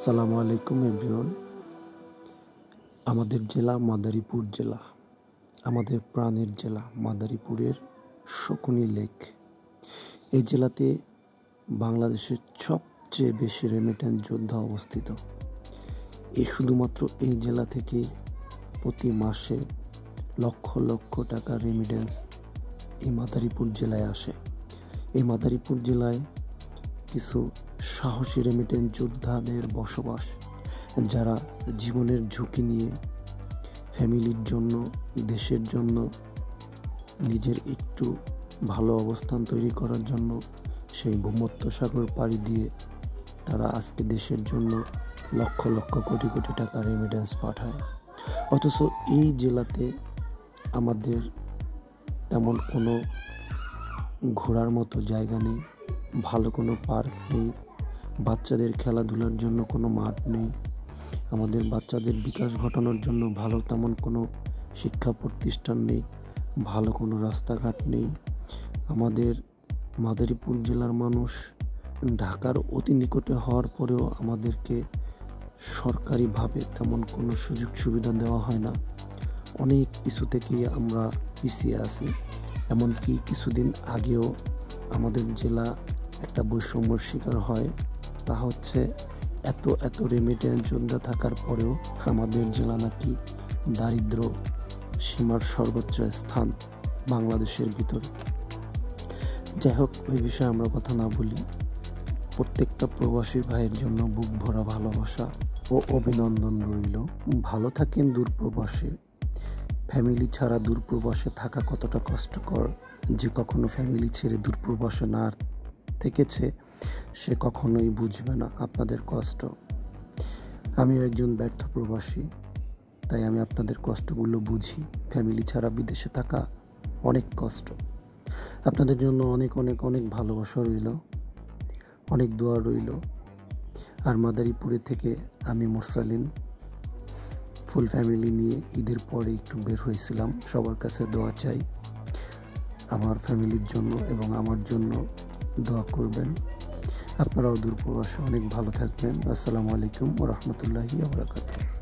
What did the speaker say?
আসসালামু আলাইকুম এভরিওয়ান। আমাদের জেলা মাদারীপুর জেলা, আমাদের প্রাণের জেলা মাদারীপুরের শকুনি লেক। এই জেলাতে বাংলাদেশের সবচেয়ে বেশি রেমিটেন্স যোদ্ধা অবস্থিত। শুধুমাত্র এই জেলা থেকে প্রতি মাসে লক্ষ লক্ষ টাকা রেমিটেন্স এই মাদারীপুর জেলায় আসে। এই মাদারীপুর জেলায় কিছু সাহসী রেমিটেন্স যোদ্ধাদের বসবাস, যারা জীবনের ঝুঁকি নিয়ে ফ্যামিলির জন্য, দেশের জন্য, নিজের একটু ভালো অবস্থান তৈরি করার জন্য সেই ভূমধ্যসাগর পাড়ি দিয়ে তারা আজকে দেশের জন্য লক্ষ লক্ষ কোটি কোটি টাকা রেমিটেন্স পাঠায়। অথচ এই জেলাতে আমাদের তেমন কোনো ঘোরার মতো জায়গা নেই, ভালো কোনো পার্ক নেই, বাচ্চাদের খেলাধুলার জন্য কোনো মাঠ নেই, আমাদের বাচ্চাদের বিকাশ ঘটানোর জন্য ভালো তেমন কোনো শিক্ষা প্রতিষ্ঠান নেই, ভালো কোনো রাস্তাঘাট নেই। আমাদের মাদারীপুর জেলার মানুষ ঢাকার অতি নিকটে হওয়ার পরেও আমাদেরকে সরকারিভাবে তেমন কোনো সুযোগ সুবিধা দেওয়া হয় না। অনেক কিছু থেকেই আমরা পিছিয়ে আছি। এমনকি কিছুদিন আগেও আমাদের জেলা একটা বৈষম্যর শিকার হয়, তা হচ্ছে এত রেমিটেন্স যোদ্ধা থাকার পরেও আমাদের জেলা নাকি দারিদ্র সীমার সর্বোচ্চ স্থান বাংলাদেশের ভিতরে। যাই হোক, ওই বিষয়ে আমরা কথা না বলি। প্রত্যেকটা প্রবাসী ভাইয়ের জন্য বুক ভরা ভালোবাসা ও অভিনন্দন রইল। ভালো থাকেন দূরপ্রবাসে। ফ্যামিলি ছাড়া দূরপ্রবাসে থাকা কতটা কষ্টকর, যে কখনো ফ্যামিলি ছেড়ে দূরপ্রবাসে না থেকেছে সে কখনোই বুঝবে না আপনাদের কষ্ট। আমিও একজন ব্যর্থ প্রবাসী, তাই আমি আপনাদের কষ্টগুলো বুঝি। ফ্যামিলি ছাড়া বিদেশে থাকা অনেক কষ্ট। আপনাদের জন্য অনেক অনেক অনেক ভালোবাসা রইল, অনেক দোয়া রইল। আর মাদারীপুরে থেকে আমি মোরসালিন ফুল ফ্যামিলি নিয়ে ঈদের পরে একটু বের হয়েছিলাম। সবার কাছে দোয়া চাই, আমার ফ্যামিলির জন্য এবং আমার জন্য দোয়া করবেন। আপনারাও দূরপ্রবাসে অনেক ভালো থাকবেন। আসসালামু আলাইকুম ওয়া রাহমাতুল্লাহি ওয়া বারাকাতুহু।